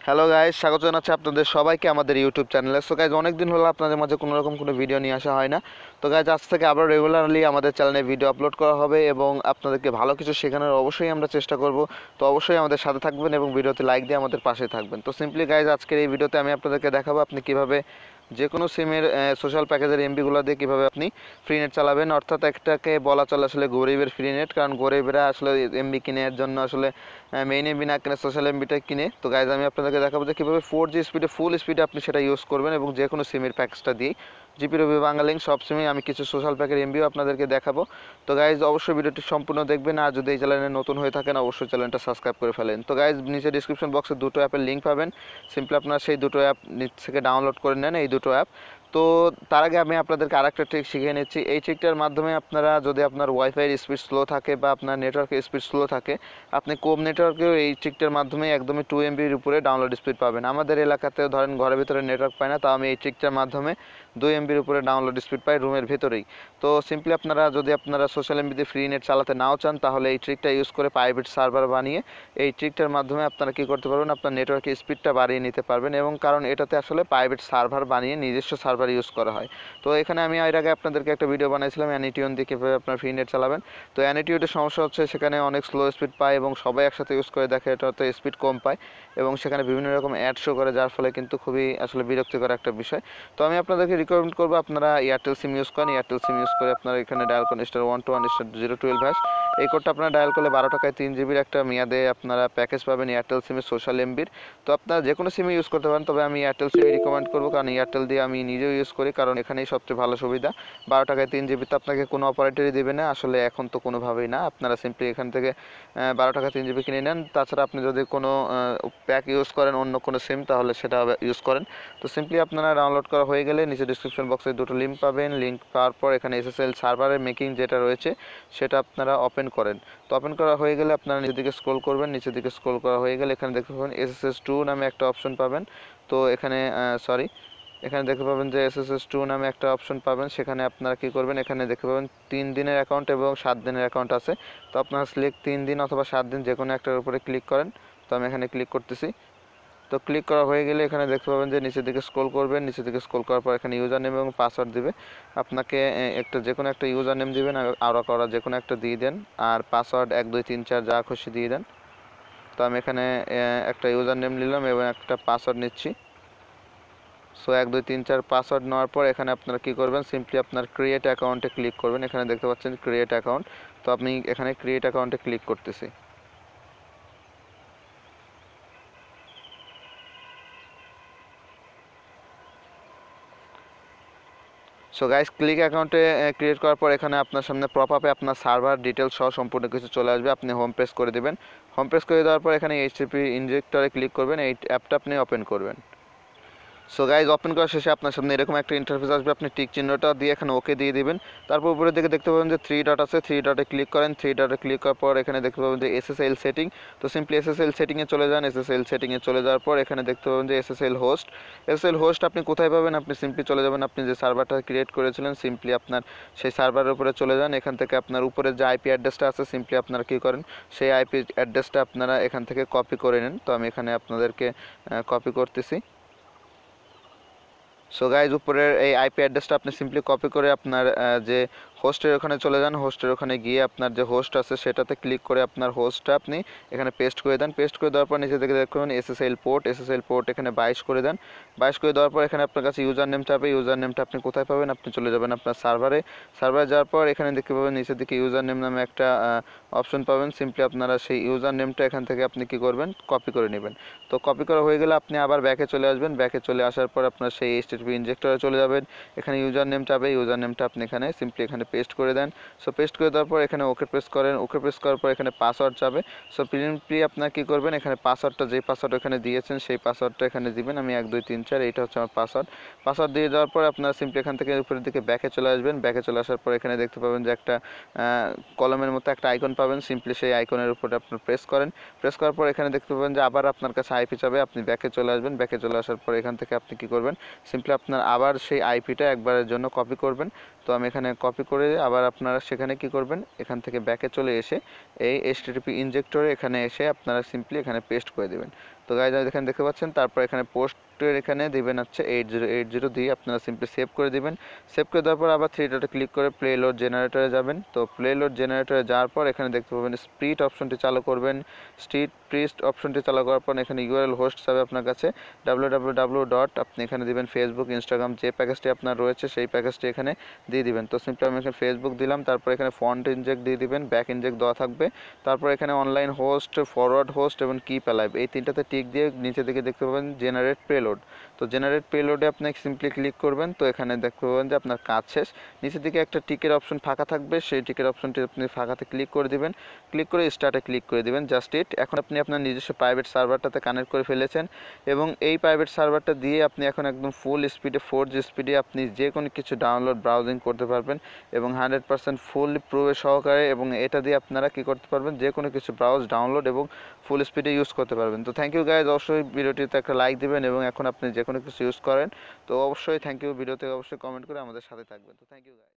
Hello guys, স্বাগত জানাচ্ছি আপনাদের সবাইকে আমাদের ইউটিউব চ্যানেলে। সো গাইজ, অনেকদিন হলো আপনাদের মাঝে কোনো রকম কোনো ভিডিও নিয়ে আসা হয় না। তো গাইজ, আজ থেকে আবার রেগুলারলি আমাদের চ্যানেলে ভিডিও আপলোড করা হবে এবং আপনাদেরকে ভালো কিছু শেখানোর অবশ্যই আমরা চেষ্টা করব। তো অবশ্যই আমাদের সাথে থাকবেন এবং ভিডিওতে লাইক দিয়ে আমাদের পাশে থাকবেন। তো সিম্পলি গাইজ, আজকের এই ভিডিওতে আমি আপনাদেরকে দেখাবো আপনি কীভাবে যে কোনো সিমের সোশ্যাল প্যাকেজের এমবিগুলো দিয়ে কীভাবে আপনি ফ্রি নেট চালাবেন। অর্থাৎ একটাকে বলা চলে আসলে গরিবের ফ্রি নেট, কারণ গরিবরা আসলে এমবি কিনের জন্য আসলে মেইন এমবি না কিনে সোশ্যাল এমবিটা কিনে। তো গাইজ, আমি আপনাদেরকে দেখাবো যে কীভাবে 4G স্পিডে ফুল স্পিডে আপনি সেটা ইউজ করবেন এবং যে কোনো সিমের প্যাকেজটা দিয়ে জিপি রবি বাংলালিংক সব সিমে আমি কিছু সোশ্যাল প্যাকের এমবিও আপনাদেরকে দেখাবো। তো গাইজ, অবশ্যই ভিডিওটি সম্পূর্ণ দেখবেন, আর যদি এই চ্যানেলে নতুন হয়ে থাকেন অবশ্যই চ্যানেলটা সাবস্ক্রাইব করে ফেলেন। তো গাইজ, নিচে ডিসক্রিপশন বক্সে দুটো অ্যাপের লিঙ্ক পাবেন। সিম্পলি আপনারা সেই দুটো অ্যাপ নিচ থেকে ডাউনলোড করে নেন, এই দুটো অ্যাপ। তো তার আগে আমি আপনাদেরকে আরেকটা ট্রিক শিখিয়ে নিচ্ছি। এই ট্রিকটার মাধ্যমে আপনারা যদি আপনার ওয়াইফাইয়ের স্পিড স্লো থাকে বা আপনার নেটওয়ার্কের স্পিড স্লো থাকে, আপনি কম নেটওয়ার্কেও এই ট্রিকটার মাধ্যমে একদমই 2 MBর উপরে ডাউনলোড স্পিড পাবেন। আমাদের এলাকাতেও ধরেন ঘরের ভিতরে নেটওয়ার্ক পায় না, তাও আমি এই ট্রিকটার মাধ্যমে 2 MBর উপরে ডাউনলোড স্পিড পাই রুমের ভেতরেই। তো সিম্পলি আপনারা সোশ্যাল এমবিতে ফ্রি নেট চালাতে নাও চান, তাহলে এই ট্রিকটা ইউজ করে প্রাইভেট সার্ভার বানিয়ে এই ট্রিকটার মাধ্যমে আপনারা কী করতে পারবেন, আপনার নেটওয়ার্কের স্পিডটা বাড়িয়ে নিতে পারবেন। এবং কারণ এটাতে আসলে প্রাইভেট সার্ভার বানিয়ে নিজস্ব সার্ভার ইউজ করা হয়। তো এখানে আমি এর আগে আপনাদেরকে একটা ভিডিও বানিয়েছিলাম অ্যানিটিউন দিয়ে কীভাবে আপনার ফ্রি নেট চালাবেন। তো অ্যানিটিউডের সমস্যা হচ্ছে সেখানে অনেক স্লো স্পিড পায় এবং সবাই একসাথে ইউজ করে দেখে এটাতে স্পিড কম পায় এবং সেখানে বিভিন্ন রকম অ্যাড শো করে, যার ফলে কিন্তু খুবই আসলে বিরক্তিকর একটা বিষয়। তো আমি আপনাদেরকে রিকমেন্ড করবো আপনারা এয়ারটেল সিম ইউজ করেন। এয়ারটেল সিম ইউজ করে আপনারা এখানে ডায়াল করেন *121*012#। এই কোডটা আপনারা ডায়াল করলে 12 টাকায় 3 জিবির একটা মেয়াদে আপনারা প্যাকেজ পাবেন এয়ারটেল সিমের সোশ্যাল এমবির। তো আপনারা যে কোনো সিমে ইউজ করতে পারেন, তবে আমি এয়ারটেল সিমে রিকমেন্ড করবো, কারণ এয়ারটেল দিয়ে আমি নিজেও ইউজ করি, কারণ এখানেই সবচেয়ে ভালো সুবিধা। 12 টাকায় 3 জিবি তো আপনাকে কোনো অপারেটরই দেবে না আসলে, এখন তো কোনোভাবেই না। আপনারা সিম্পলি এখান থেকে 12 টাকা 3 জিবি কিনে নেন। তাছাড়া আপনি যদি কোনো প্যাক ইউজ করেন অন্য কোনো সিম, তাহলে সেটা ইউজ করেন। তো সিম্পলি আপনারা ডাউনলোড করা হয়ে গেলে নিচে ডিসক্রিপশন বক্সে দুটো লিঙ্ক পাবেন। লিঙ্ক পাওয়ার পর এখানে এসএসএল সার্ভারের মেকিং যেটা রয়েছে সেটা আপনারা ওপেন করেন। তো ওপেন করা হয়ে গেলে আপনারা নিচের দিকে স্ক্রল করবেন। নিচের দিকে স্ক্রল করা হয়ে গেলে এখানে দেখতে পাবেন SSH2 নামে একটা অপশন পাবেন। তো এখানে দেখতে পাবেন যে SSH2 নামে একটা অপশন পাবেন। সেখানে আপনারা কি করবেন, এখানে দেখতে পাবেন 3 দিনের অ্যাকাউন্ট এবং 7 দিনের অ্যাকাউন্ট আছে। তো আপনারা সিলেক্ট 3 দিন অথবা 7 দিন যে কোনো একটার উপরে ক্লিক করেন। তো আমি এখানে ক্লিক করতেছি। তো ক্লিক করা হয়ে গেলে এখানে দেখতে পাবেন যে নিচের দিকে স্ক্রল করবেন। নিচের দিকে স্ক্রল করার পর এখানে ইউজার নেম এবং পাসওয়ার্ড দিবে। আপনাকে যে কোনো একটা ইউজার নেম দিবেন, আরও করা যে কোনো একটা দিয়ে দেন, আর পাসওয়ার্ড 1 2 3 4 যা খুশি দিয়ে দেন। তো আমি এখানে একটা ইউজার নেম নিলাম এবং একটা পাসওয়ার্ড নিচ্ছি। সো 1 2 3 4 পাসওয়ার্ড নেওয়ার পর এখানে আপনারা কী করবেন, সিম্পলি আপনার ক্রিয়েট অ্যাকাউন্টে ক্লিক করবেন। এখানে দেখতে পাচ্ছেন ক্রিয়েট অ্যাকাউন্ট। তো আপনি এখানে ক্রিয়েট অ্যাকাউন্টে ক্লিক করতেছি। সো গাইস, ক্লিক অ্যাকাউন্টে ক্রিয়েট করার পর এখানে আপনার সামনে পপ আপে আপনার সার্ভার ডিটেলস সহ সম্পূর্ণ কিছু চলে আসবে। আপনি হোম পেজ করে দেবেন। হোম পেজ করে দেওয়ার পর এখানে HTTP ইনজেক্টরে ক্লিক করবেন। এই অ্যাপটা আপনি ওপেন করবেন। সো গাইজ, ওপেন করার শেষে আপনার সামনে এরকম একটা ইন্টারফেস আসবে। আপনি টিক চিহ্নটা দিয়ে এখানে ওকে দিয়ে দিবেন। তারপর উপরের দিকে দেখতে পাবেন যে 3 ডট আছে, 3 ডটে ক্লিক করেন। 3 ডটে ক্লিক করার পর এখানে দেখতে পাবেন যে SSL সেটিং। তো সিম্পলি SSL সেটিংয়ে চলে যান। SSL সেটিংয়ে চলে যাওয়ার পর এখানে দেখতে পাবেন যে SSL হোস্ট আপনি কোথায় পাবেন, আপনি সিম্পলি চলে যাবেন আপনি যে সার্ভারটা ক্রিয়েট করেছিলেন, সিম্পলি আপনার সেই সার্ভারের উপরে চলে যান। এখান থেকে আপনার উপরে যে আইপি অ্যাড্রেসটা আছে, সিম্পলি আপনারা কী করেন, সেই আইপি অ্যাড্রেসটা আপনারা এখান থেকে কপি করে নেন। তো আমি এখানে আপনাদেরকে কপি করতেছি। সো গাইজ, উপরের এই আইপি অ্যাড্রেসটা আপনি সিম্পলি কপি করে আপনার যে হোস্টের ওখানে চলে যান। হোস্টের ওখানে গিয়ে আপনার যে হোস্ট আছে সেটাতে ক্লিক করে আপনার হোস্টটা আপনি এখানে পেস্ট করে দেন। পেস্ট করে দেওয়ার পর নিচে থেকে দেখবেন SSL পোর্ট এখানে 22 করে দেন। 22 করে দেওয়ার পর এখানে আপনার কাছে ইউজার নেম চাবে। ইউজার নেমটা আপনি কোথায় পাবেন, আপনি চলে যাবেন আপনার সার্ভারে যাওয়ার পর এখানে দেখতে পাবেন নিচের দিকে ইউজার নেম নামে একটা অপশন পাবেন। সিম্পলি আপনারা সেই ইউজার নেমটা এখান থেকে আপনি কী করবেন, কপি করে নেবেন। তো কপি করা হয়ে গেলে আপনি আবার ব্যাকে চলে আসবেন। ব্যাকে চলে আসার পর আপনার সেই HTTP ইনজেক্টরে চলে যাবেন। এখানে ইউজার নেম চাবে। ইউজার নেমটা আপনি এখানে সিম্পলি এখানে পেস্ট করে দেন। সো পেস্ট করে দেওয়ার পর এখানে ওকে প্রেস করেন। ওকে প্রেস করার পর এখানে পাসওয়ার্ড চাবে। সো সিম্পলি আপনার কী করবেন, এখানে পাসওয়ার্ডটা যেই পাসওয়ার্ড এখানে দিয়েছেন সেই পাসওয়ার্ডটা এখানে দিবেন। আমি 1 2 3 4 এইটা হচ্ছে আমার পাসওয়ার্ড দিয়ে দেওয়ার পর আপনারা সিম্পলি এখান থেকে উপরের দিকে ব্যাকে চলে আসবেন। ব্যাকে চলে আসার পর এখানে দেখতে পাবেন যে একটা কলমের মতো একটা আইকন পাবেন। সিম্পলি সেই আইকনের উপরে আপনার প্রেস করেন। প্রেস করার পর এখানে দেখতে পাবেন যে আবার আপনার কাছে আইপি চাবে। আপনি ব্যাকে চলে আসবেন। ব্যাকে চলে আসার পর এখান থেকে আপনি কী করবেন, সিম্পলি আপনার আবার সেই আইপিটা একবারের জন্য কপি করবেন। তো আমি এখানে কপি করে আবার আপনারা সেখানে কি করবেন, এখান থেকে ব্যাকে চলে এসে এই HTTP ইনজেক্টরে এখানে এসে আপনারা সিম্পলি এখানে পেস্ট করে দেবেন। তো গাইজ এখানে দেখতে পাচ্ছেন, তারপর এখানে পোস্টের এখানে দিবেন হচ্ছে 8080 দিয়ে আপনারা সিম্পলি সেভ করে দিবেন। সেভ করে দেওয়ার পর আবার থ্রি ডটে ক্লিক করে প্লে লোড জেনারেটরে যাবেন। তো প্লে লোড জেনারেটরে যাওয়ার পর এখানে দেখতে পাবেন স্প্লিট অপশনটি চালু করবেন। স্প্লিট অপশনটি চালু করার পর এখানে ইউআরএল হোস্ট যাবে আপনার কাছে www ডট, আপনি এখানে দিবেন ফেসবুক ইনস্টাগ্রাম যে প্যাকেজটি আপনার রয়েছে সেই প্যাকেজটি এখানে দিয়ে দিবেন। তো সিম্পলি আমি এখানে ফেসবুক দিলাম, তারপর এখানে ফন্ট ইনজেক্ট দিয়ে দিবেন, ব্যাক ইনজেক্ট দেওয়া থাকবে। তারপর এখানে অনলাইন হোস্ট, ফরওয়ার্ড হোস্ট এবং কিপ অ্যালাইভ এই তিনটাতে টিক দিয়ে নিচে দিকে দেখতে পাবেন জেনারেট পেলোড। তো জেনারেট পেলোডে আপনি সিম্পলি ক্লিক করবেন। তো এখানে দেখতে পাবেন যে আপনার কাজ শেষ। নিচের দিকে একটা টিকের অপশন ফাঁকা থাকবে, সেই টিকের অপশনটি আপনি ফাঁকাতে ক্লিক করে দিবেন। ক্লিক করে স্টার্টে ক্লিক করে দিবেন, জাস্ট ইট। এখন আপনি আপনার নিজস্ব প্রাইভেট সার্ভারটাতে কানেক্ট করে ফেলেছেন এবং এই প্রাইভেট সার্ভারটা দিয়ে আপনি এখন একদম ফুল স্পিডে 4G স্পিডে আপনি যে কোনো কিছু ডাউনলোড ব্রাউজিং করতে পারবেন এবং 100% ফুল প্রুফ সহকারে, এবং এটা দিয়ে আপনারা কি করতে পারবেন, যে কোনো কিছু ব্রাউজ ডাউনলোড এবং ফুল স্পিডে ইউজ করতে পারবেন। তো থ্যাংক ইউ গাইজ, অবশ্যই ভিডিওটিতে একটা লাইক দিবেন এবং এখন আপনি যে কোনো কিছু ইউজ করেন তো অবশ্যই থ্যাংক ইউ, ভিডিওতে অবশ্যই কমেন্ট করে আমাদের সাথে থাকবেন। তো থ্যাংক ইউ গাইজ।